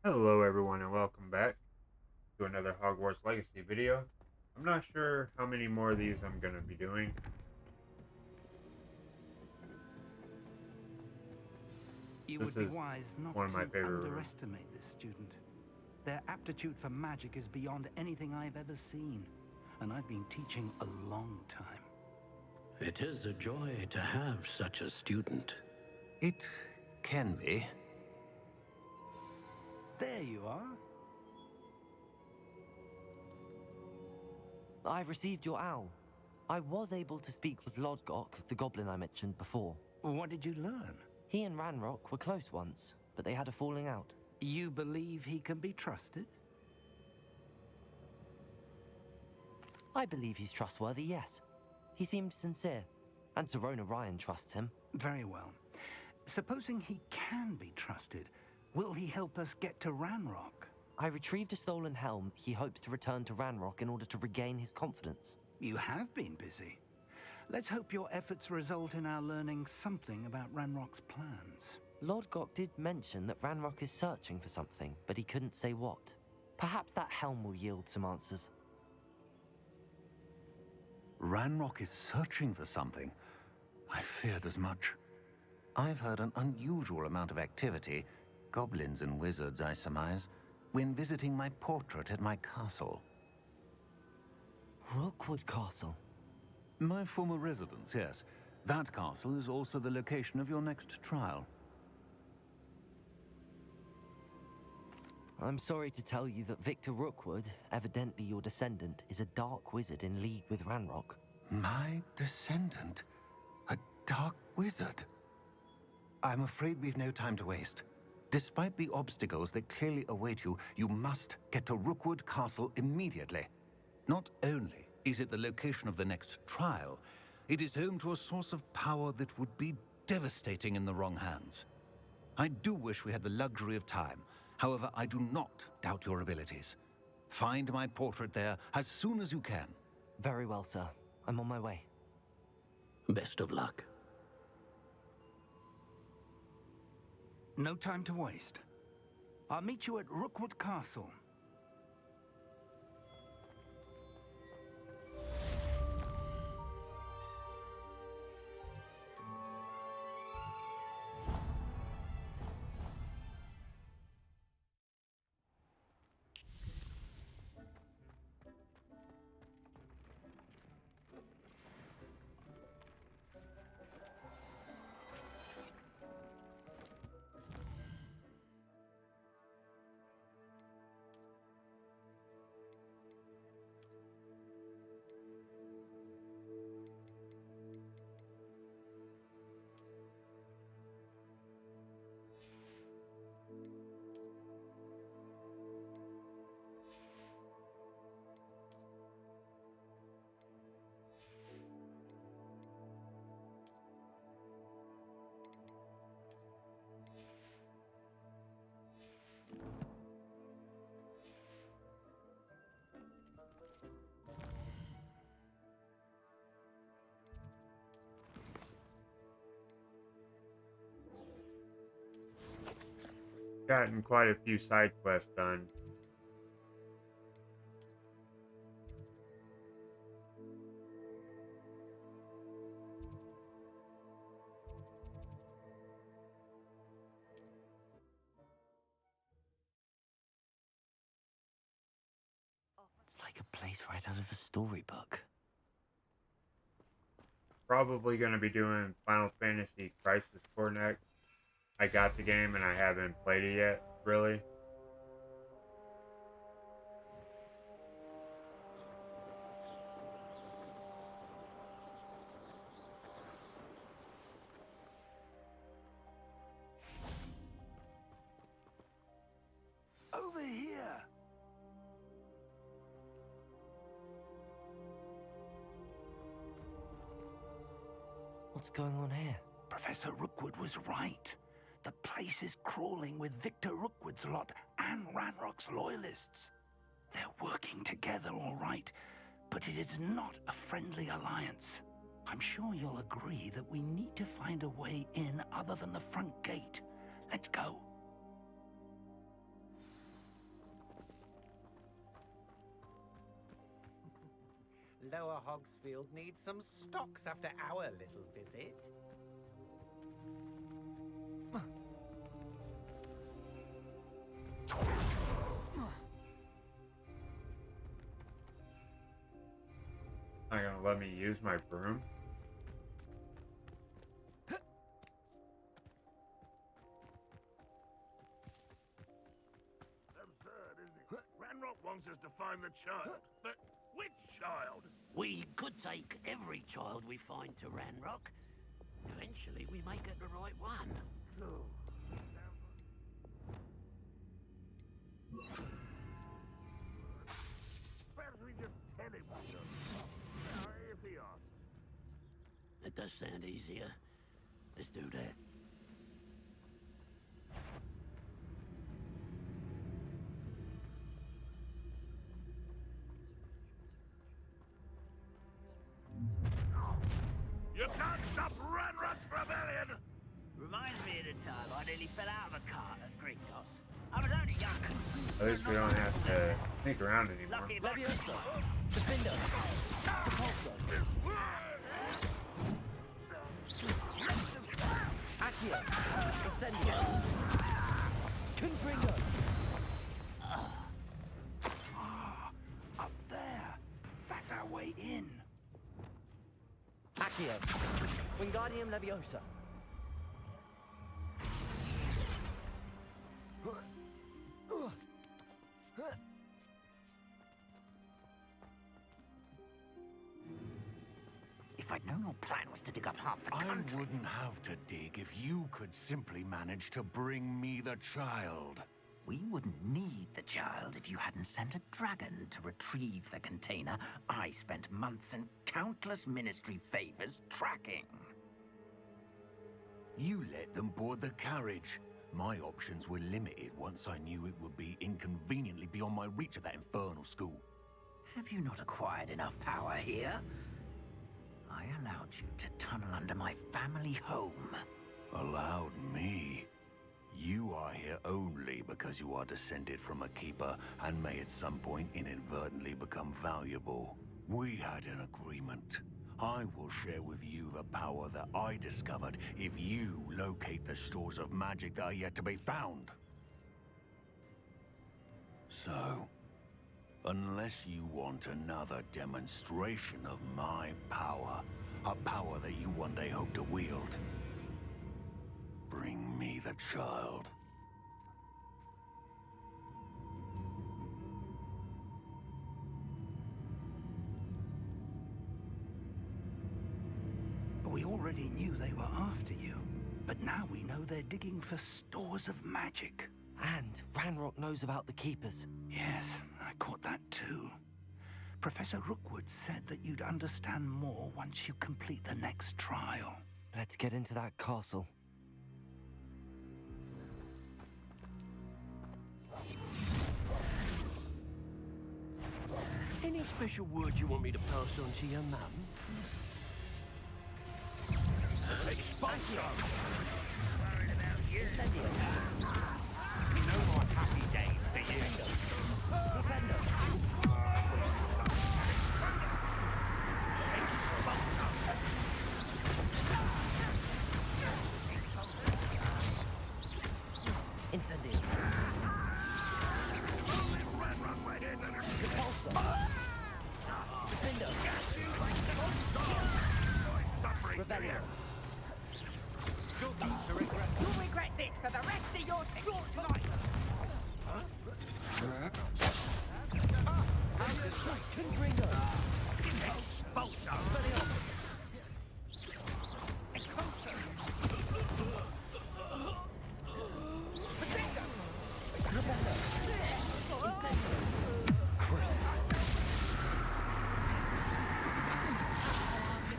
Hello everyone and welcome back to another Hogwarts Legacy video. I'm not sure how many more of these I'm going to be doing. You This would be is wise one not of my to favorite rooms. underestimate this student. Their aptitude for magic is beyond anything I've ever seen, and I've been teaching a long time. It is a joy to have such a student. It can be. There you are. I've received your owl. I was able to speak with Lodgok, the goblin I mentioned before. What did you learn? He and Ranrock were close once, but they had a falling out. You believe he can be trusted? I believe he's trustworthy, yes. He seemed sincere, and Serona Ryan trusts him. Very well. Supposing he can be trusted, will he help us get to Ranrock? I retrieved a stolen helm he hopes to return to Ranrock in order to regain his confidence. You have been busy. Let's hope your efforts result in our learning something about Ranrock's plans. Lodgok did mention that Ranrock is searching for something, but he couldn't say what. Perhaps that helm will yield some answers. Ranrock is searching for something. I feared as much. I've heard an unusual amount of activity, goblins and wizards, I surmise, when visiting my portrait at my castle. Rookwood Castle. My former residence, yes. That castle is also the location of your next trial. I'm sorry to tell you that Victor Rookwood, evidently your descendant, is a dark wizard in league with Ranrock. My descendant? A dark wizard? I'm afraid we've no time to waste. Despite the obstacles that clearly await you, you must get to Rookwood Castle immediately. Not only is it the location of the next trial, it is home to a source of power that would be devastating in the wrong hands. I do wish we had the luxury of time. However, I do not doubt your abilities. Find my portrait there as soon as you can. Very well, sir. I'm on my way. Best of luck. No time to waste. I'll meet you at Rookwood Castle. Gotten quite a few side quests done. It's like a place right out of a storybook. Probably going to be doing Final Fantasy Crisis Core next. I got the game and I haven't played it yet, really. Over here! What's going on here? Professor Rookwood was right. The place is crawling with Victor Rookwood's lot and Ranrock's loyalists. They're working together, all right, but it is not a friendly alliance. I'm sure you'll agree that we need to find a way in other than the front gate. Let's go. Lower Hogsfield needs some stocks after our little visit. Not gonna let me use my broom. Absurd, isn't it? Ranrock wants us to find the child, but which child? We could take every child we find to Ranrock. Eventually, we may get the right one. Perhaps we just tell him we don't. If he asks. It does sound easier. Let's do that. You can't stop Ranrock's rebellion! Reminds me of the time I nearly fell out of a cart at Gringotts. I was only young. At least we don't have to sneak around anymore. Lucky Leviosa! Defender! Depulso! Accio! Incendio! Confringo! Up there. That's our way in. Accio! Wingardium Leviosa! If I'd known your plan was to dig up half the I country... wouldn't have to dig if you could simply manage to bring me the child. We wouldn't need the child if you hadn't sent a dragon to retrieve the container I spent months and countless ministry favors tracking. You let them board the carriage. My options were limited once I knew it would be inconveniently beyond my reach at that infernal school. Have you not acquired enough power here? I allowed you to tunnel under my family home. Allowed me? You are here only because you are descended from a keeper and may at some point inadvertently become valuable. We had an agreement. I will share with you the power that I discovered if you locate the stores of magic that are yet to be found. So, unless you want another demonstration of my power, a power that you one day hope to wield, bring me the child. We already knew they were after you, but now we know they're digging for stores of magic. And Ranrock knows about the Keepers. Yes, I caught that too. Professor Rookwood said that you'd understand more once you complete the next trial. Let's get into that castle. Any special words you want me to pass on to your mum? Expulsion! Incendio! No more happy days for you. Defender! Incendio! Depulso! Defender! Revelio! You'll regret this for the rest of your short life! Confringo! Expulsion! Expelliarmus! Repender! Incendio! Crucible!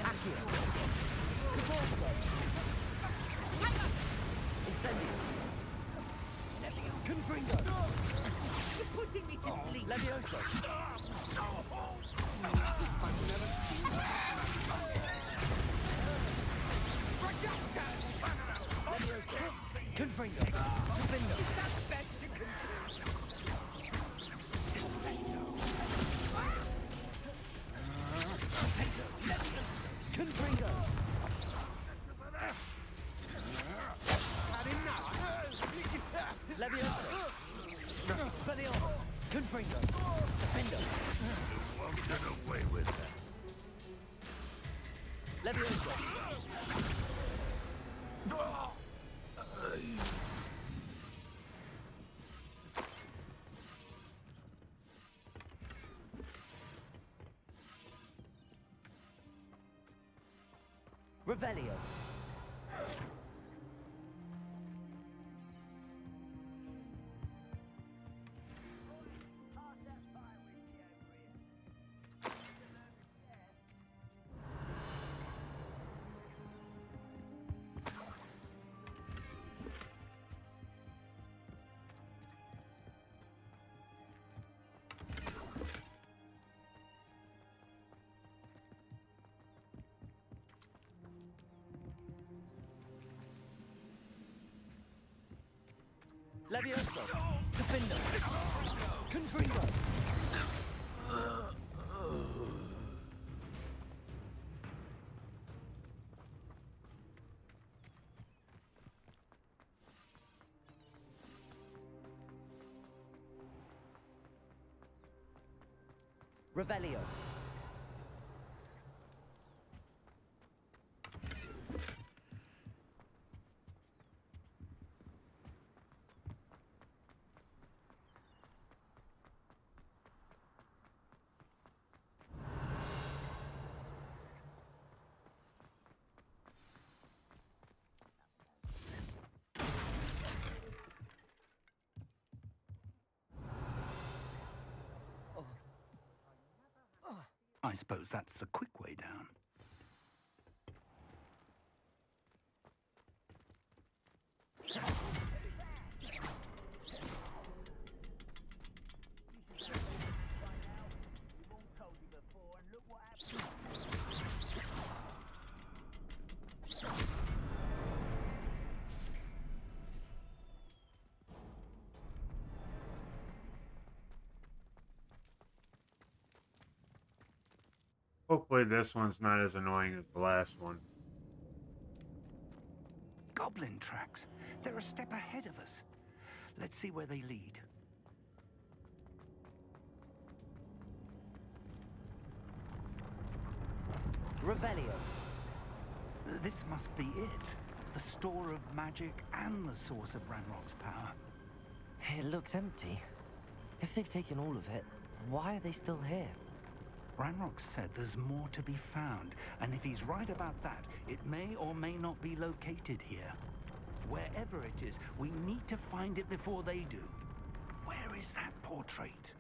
Accio! Catalso! Incendio! Confringo! You're putting me to sleep! Levioso! Levioso! Confringo! Defendo! That's best you can do! Expelliarmus! Confringo! Defender! Won't get away with that. Levioso! Revelio! Levioso! Defender! Confringo! Revelio! I suppose that's the quick way down. Hopefully this one's not as annoying as the last one. Goblin tracks. They're a step ahead of us. Let's see where they lead. Revelio! This must be it. The store of magic and the source of Ranrock's power. It looks empty. If they've taken all of it, why are they still here? Ranrock said there's more to be found, and if he's right about that, it may or may not be located here. Wherever it is, we need to find it before they do. Where is that portrait?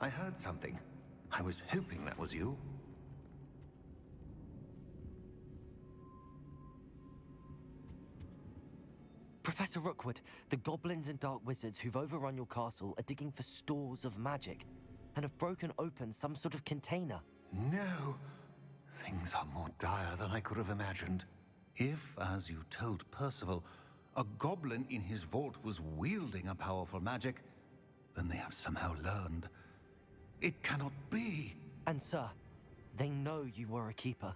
I heard something. I was hoping that was you. Professor Rookwood, the goblins and dark wizards who've overrun your castle are digging for stores of magic and have broken open some sort of container. No. Things are more dire than I could have imagined. If, as you told Percival, a goblin in his vault was wielding a powerful magic, then they have somehow learned. It cannot be. And sir, they know you were a keeper.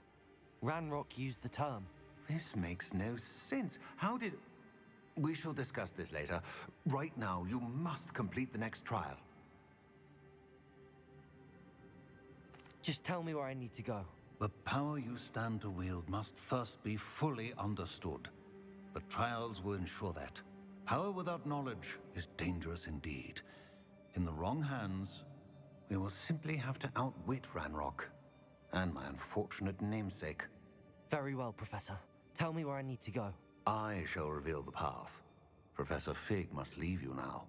Ranrock used the term. This makes no sense. How did... We shall discuss this later. Right now, you must complete the next trial. Just tell me where I need to go. The power you stand to wield must first be fully understood. The trials will ensure that. Power without knowledge is dangerous indeed. In the wrong hands, we will simply have to outwit Ranrock and my unfortunate namesake. Very well, Professor. Tell me where I need to go. I shall reveal the path. Professor Fig must leave you now.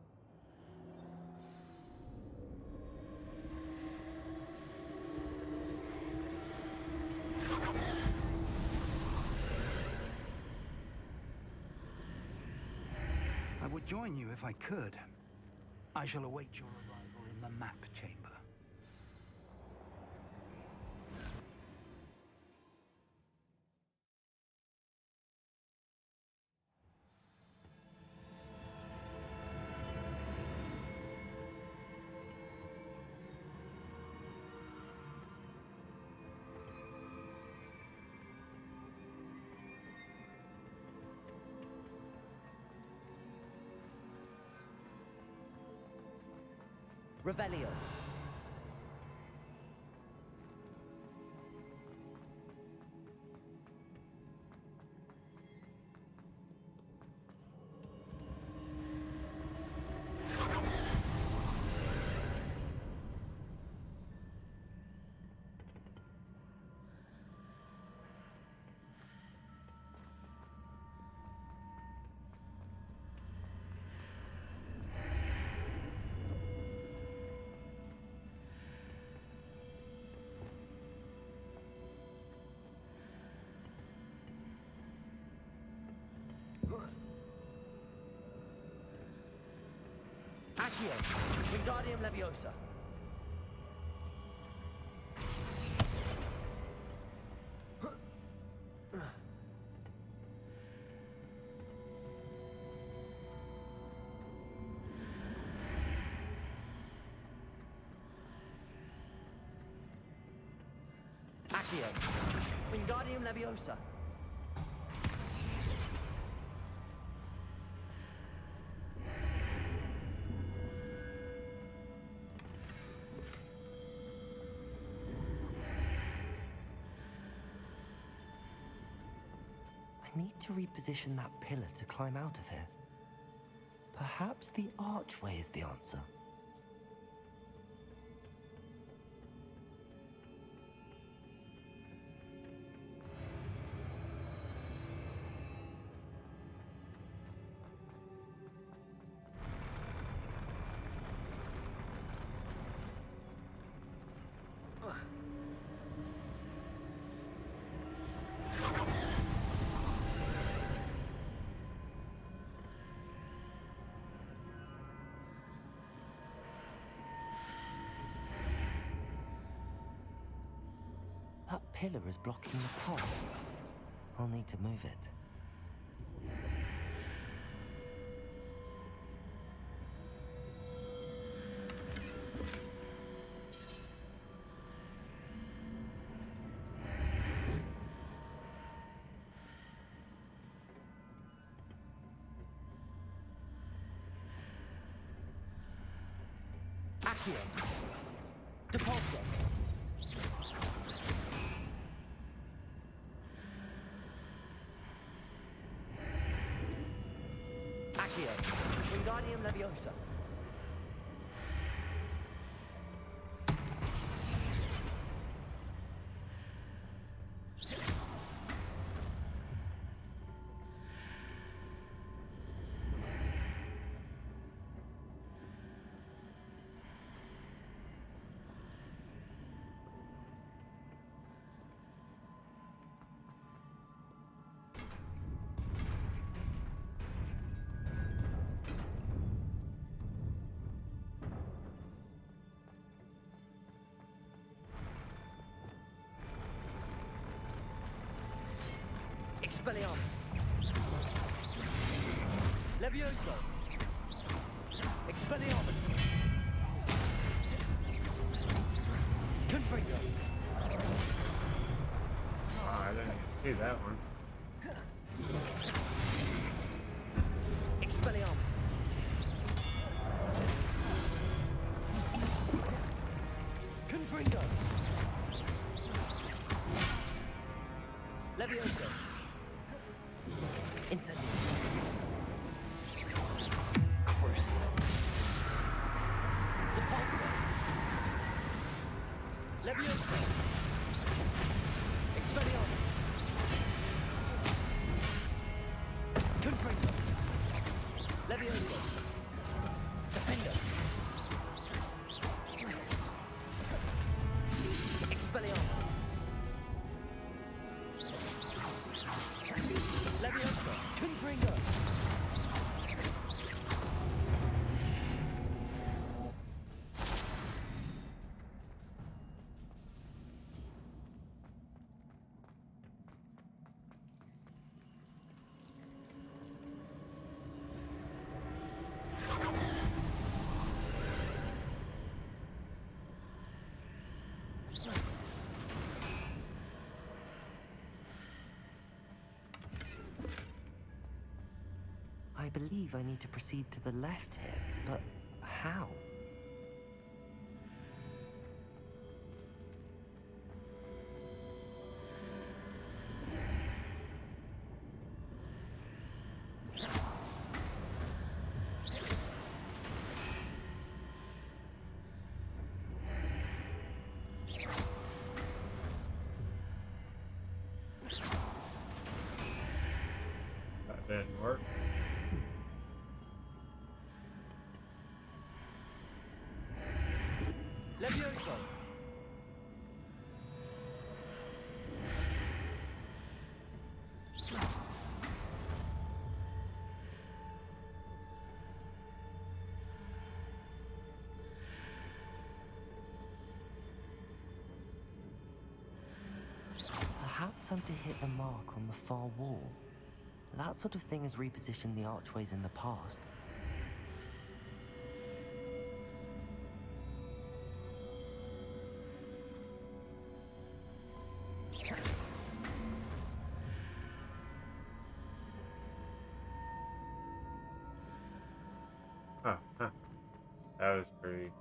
I would join you if I could. I shall await your arrival in the map chamber. Revelio. Accio. Wingardium Leviosa. Accio. Wingardium Leviosa. I need to reposition that pillar to climb out of here. Perhaps the archway is the answer. That pillar is blocking the path. I'll need to move it. Accio. Depulso. Accio. Wingardium Leviosa. Expelliarmus. Levioso. Expelliarmus. Confringo. Oh, I didn't see that one. Expelliarmus. Confringo. Levioso. Incendio. Crucial. Depulso. Levioso. Expelliarmus. Confringo. Levioso. Defender. Expelliarmus. Leviosa. Confringo. I believe I need to proceed to the left here, but how? That didn't work. Levioso! Perhaps I'm to hit the mark on the far wall. That sort of thing has repositioned the archways in the past. Huh. That was pretty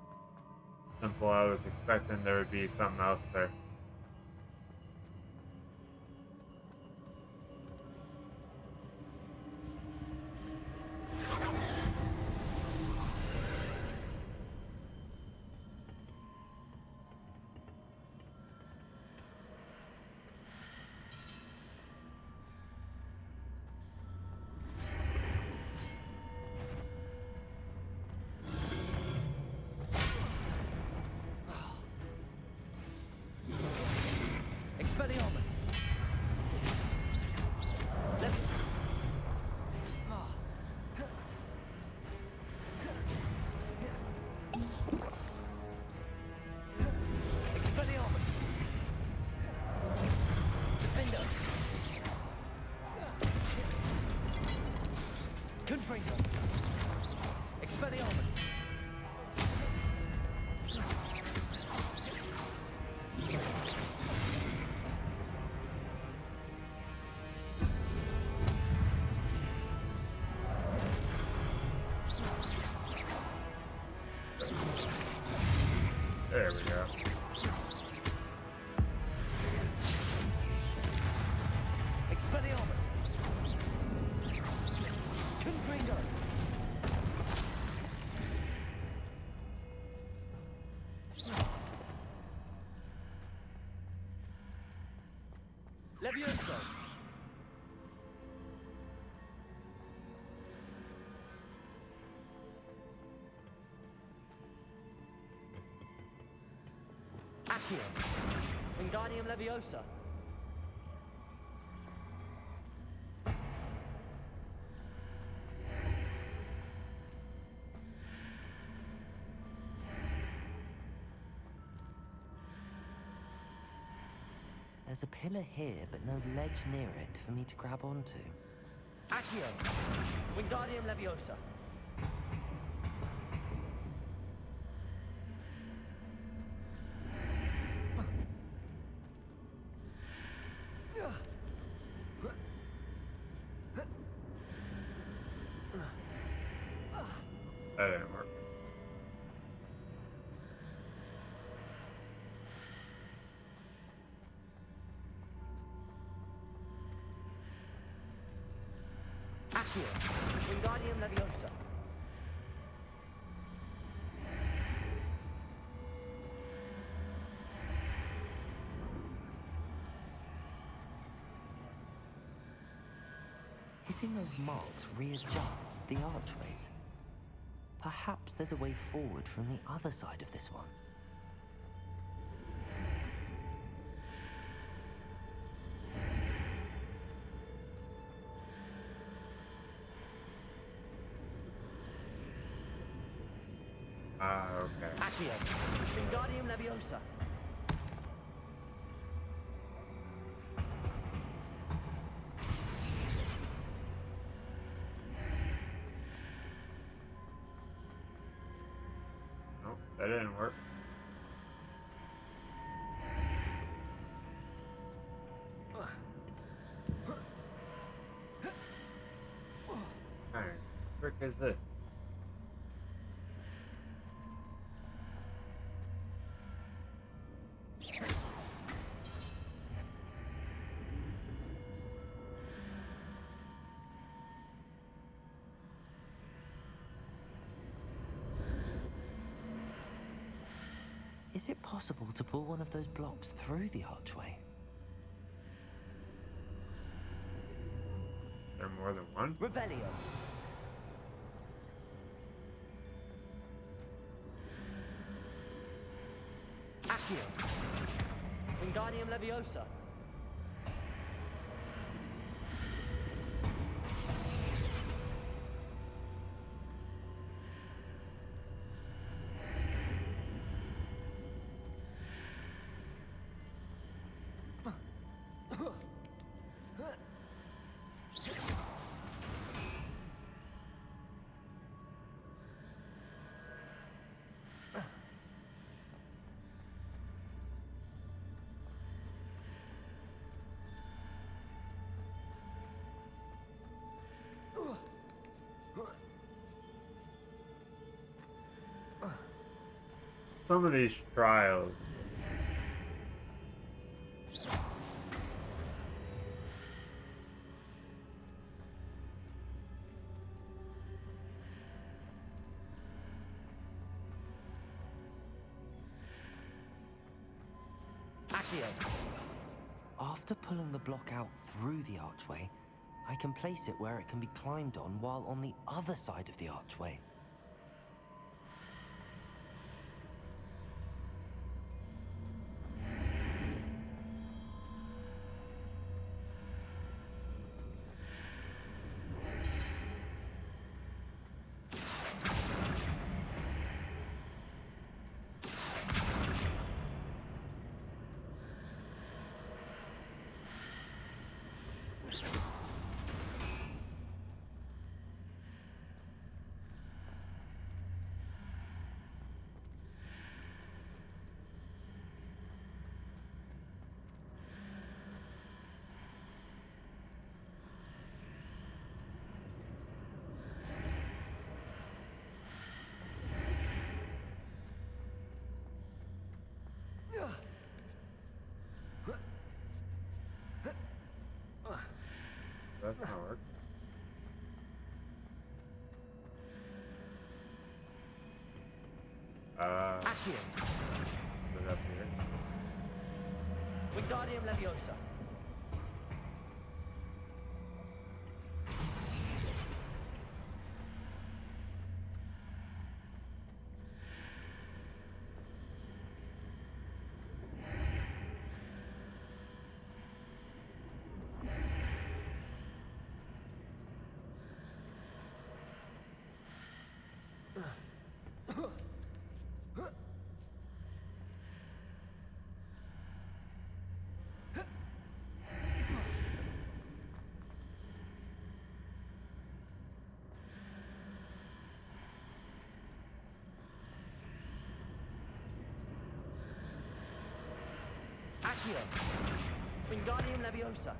simple. I was expecting there would be something else there. Expelliarmus! Expelliarmus! Defender! Confringo! Expelliarmus! There we go. Expelliarmus! Confringo! Levioso! Accio! Wingardium Leviosa! There's a pillar here, but no ledge near it for me to grab onto. Accio! Wingardium Leviosa! That didn't work. Accio! Wingardium Leviosa! Hitting those marks readjusts the archways. Perhaps there's a way forward from the other side of this one. Ah, okay. Accio! Wingardium Leviosa! Nope, that didn't work. What kind of trick is this? Is it possible to pull one of those blocks through the archway? Is there more than one? Revelio. Accio. Wingardium Leviosa. Some of these trials. Accio. After pulling the block out through the archway, I can place it where it can be climbed on while on the other side of the archway. That's not work. Accio. Put it up here. Wingardium Leviosa. Accio. Wingardium Leviosa.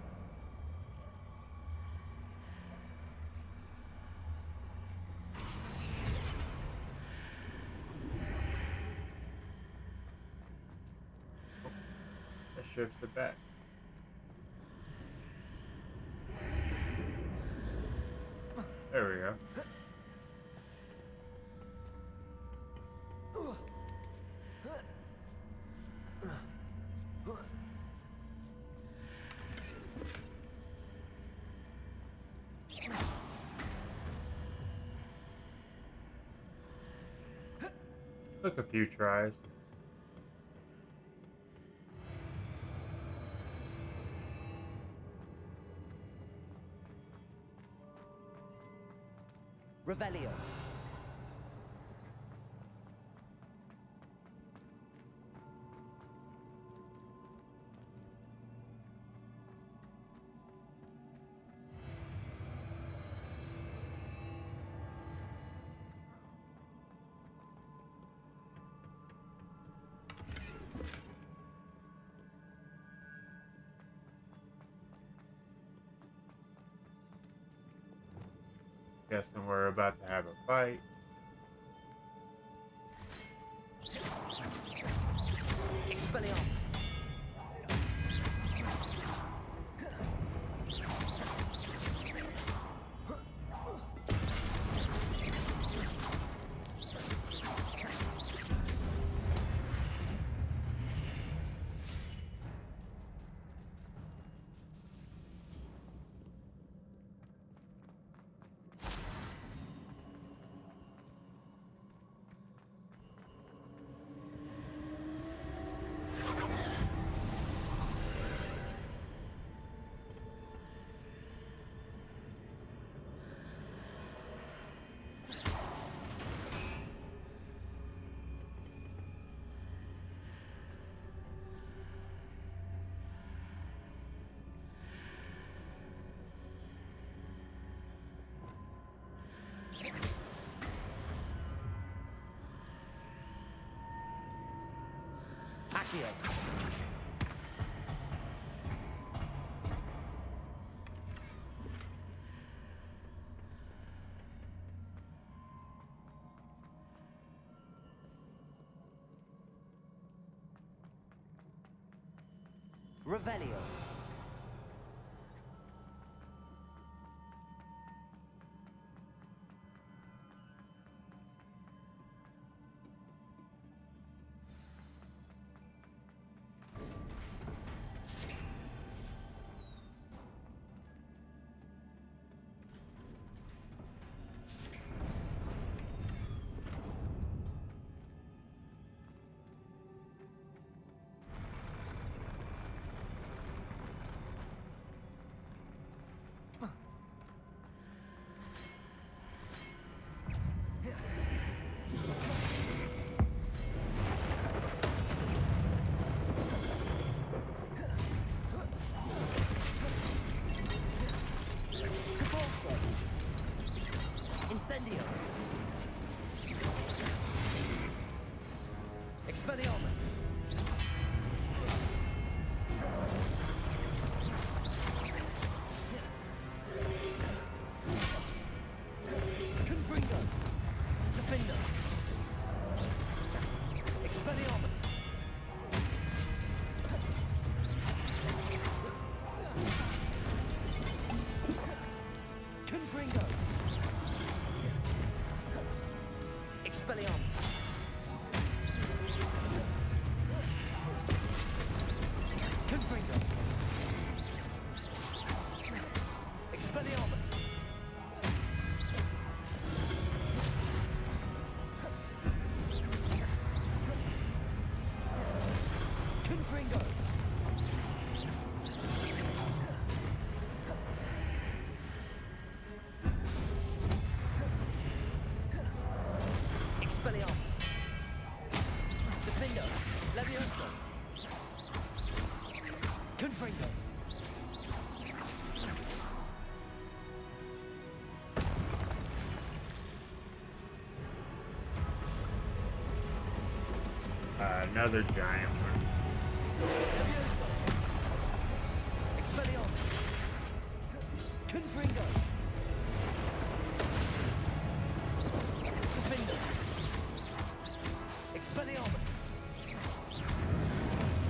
That shifts it back. There we go. Took a few tries. Revelio. Guessing we're about to have a fight. Expelliarmus. Accio. Revelio. Incendio. Expelliarmus. Confringo. Defender. Expelliarmus. Confringo. Expelliarmus. Confringo. Expelliarmus. Confringo. Expelliarmus. Defender. Leviosa. Confringo. Another giant one. Leviosa. Expelliarmus. Confringo. Defender. Expelliarmus.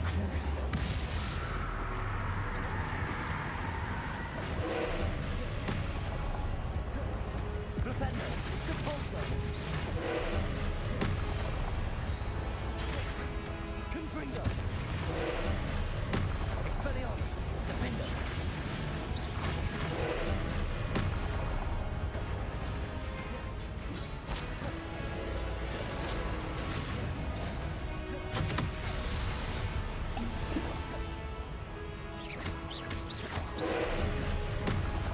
Crucio. Flipendo. Depulso. Confringo. Expelliarmus. Defender.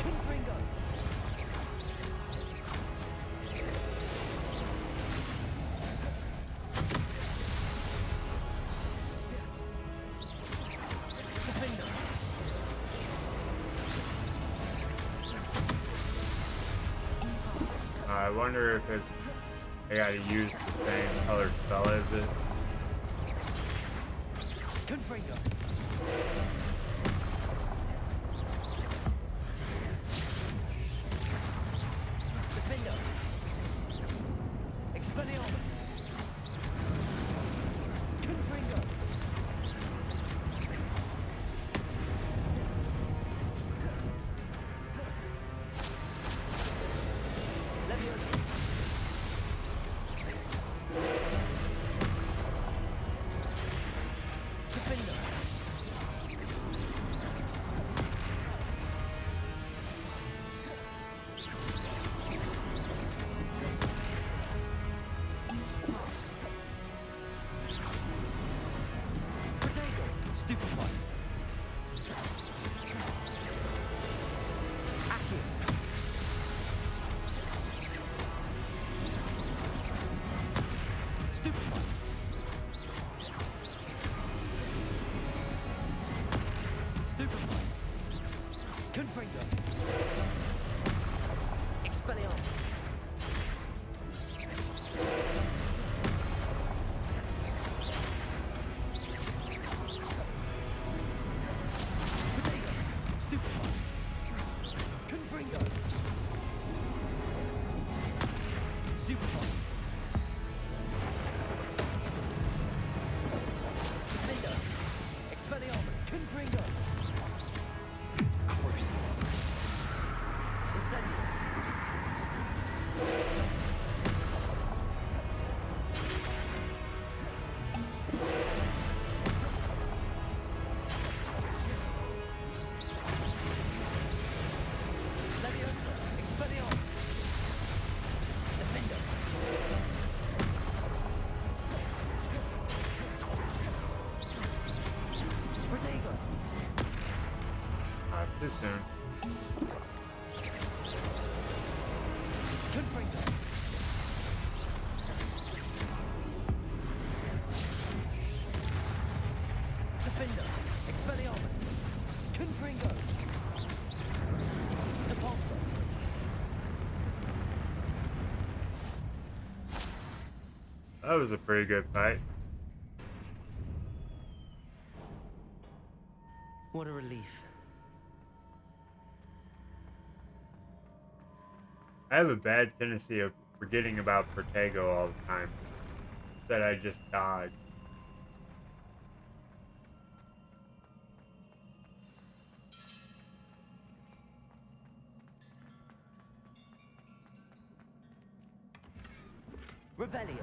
Confringo. Defender. I wonder if it's I gotta use the same color spell as it. Confringo. Defender. Expelliarmus. Confringo. Leviosa. Defender. Potato. Stupefy. Accio. Stupefy. Stupefy. Confringo. Expelliarmus. too soon. Confringo. Defender. Expelliarmus. Confringo. Depulso. That was a pretty good fight. What a relief. I have a bad tendency of forgetting about Protego all the time. Instead, I just dodge. Revelio.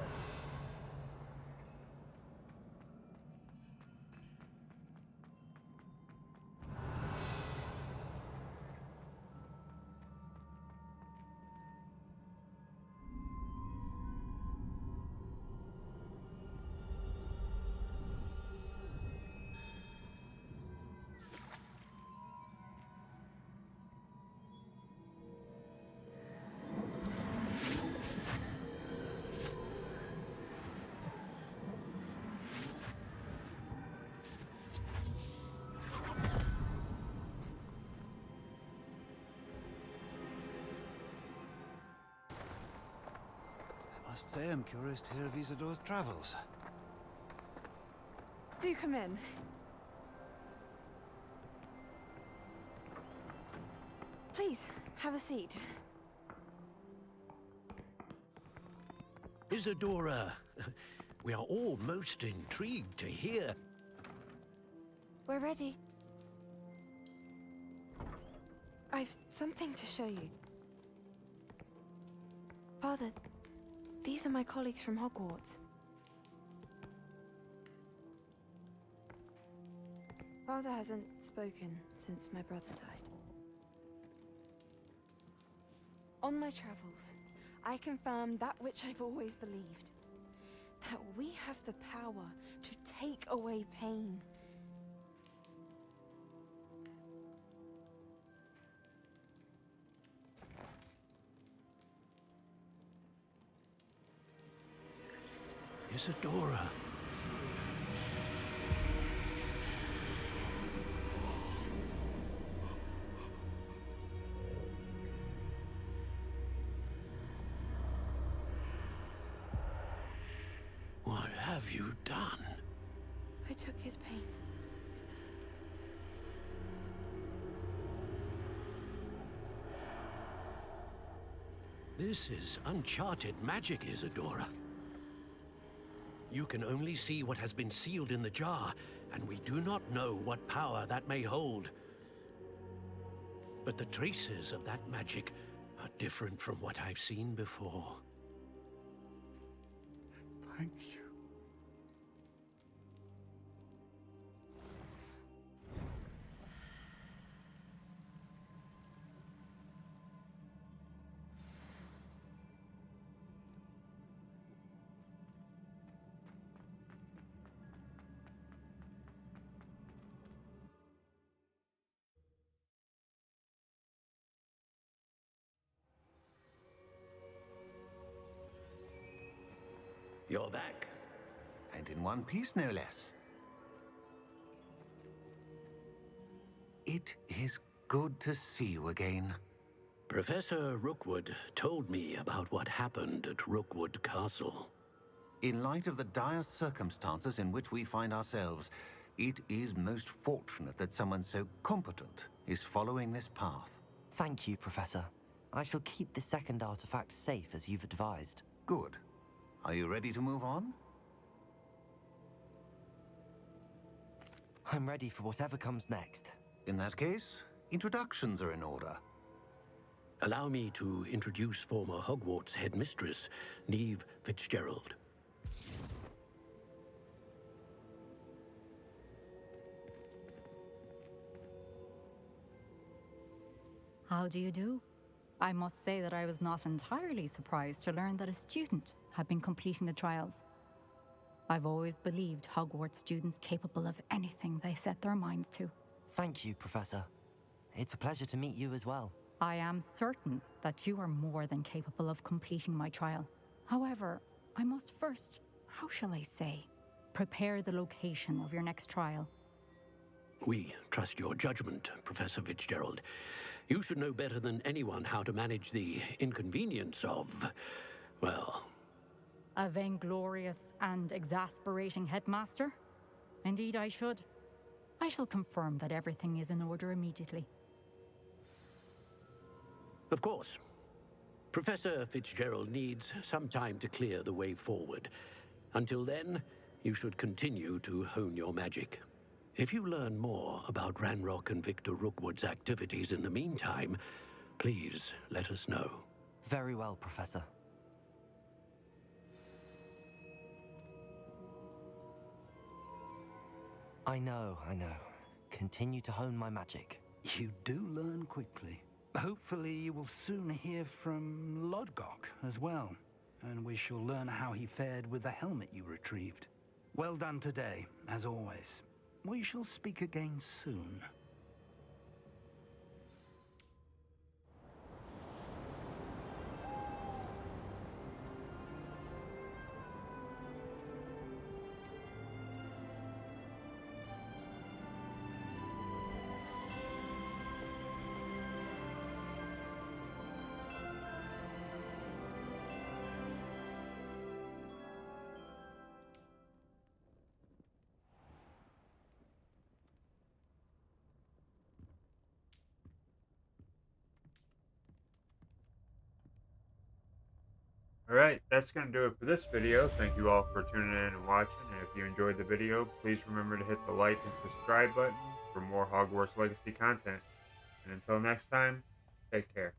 I must say I'm curious to hear of Isidore's travels. Do come in. Please, have a seat. Isadora, we are all most intrigued to hear. We're ready. I've something to show you. Father, these are my colleagues from Hogwarts. Father hasn't spoken since my brother died. On my travels, I confirmed that which I've always believed. That we have the power to take away pain. Isadora. What have you done? I took his pain. This is uncharted magic, Isadora. You can only see what has been sealed in the jar, and we do not know what power that may hold. But the traces of that magic are different from what I've seen before. Thank you. You're back. And in one piece, no less. It is good to see you again. Professor Rookwood told me about what happened at Rookwood Castle. In light of the dire circumstances in which we find ourselves, it is most fortunate that someone so competent is following this path. Thank you, Professor. I shall keep the second artifact safe as you've advised. Good. Are you ready to move on? I'm ready for whatever comes next. In that case, introductions are in order. Allow me to introduce former Hogwarts headmistress, Neve Fitzgerald. How do you do? I must say that I was not entirely surprised to learn that a student had been completing the trials. I've always believed Hogwarts students capable of anything they set their minds to. Thank you, Professor. It's a pleasure to meet you as well. I am certain that you are more than capable of completing my trial. However, I must first, how shall I say, prepare the location of your next trial. We trust your judgment, Professor Fitzgerald. You should know better than anyone how to manage the inconvenience of, well... A vainglorious and exasperating headmaster? Indeed I should. I shall confirm that everything is in order immediately. Of course. Professor Fitzgerald needs some time to clear the way forward. Until then, you should continue to hone your magic. If you learn more about Ranrock and Victor Rookwood's activities in the meantime, please let us know. Very well, Professor. I know. Continue to hone my magic. You do learn quickly. Hopefully you will soon hear from Lodgok as well, and we shall learn how he fared with the helmet you retrieved. Well done today, as always. We shall speak again soon. Alright, that's going to do it for this video. Thank you all for tuning in and watching. And if you enjoyed the video, please remember to hit the like and subscribe button for more Hogwarts Legacy content. And until next time, take care.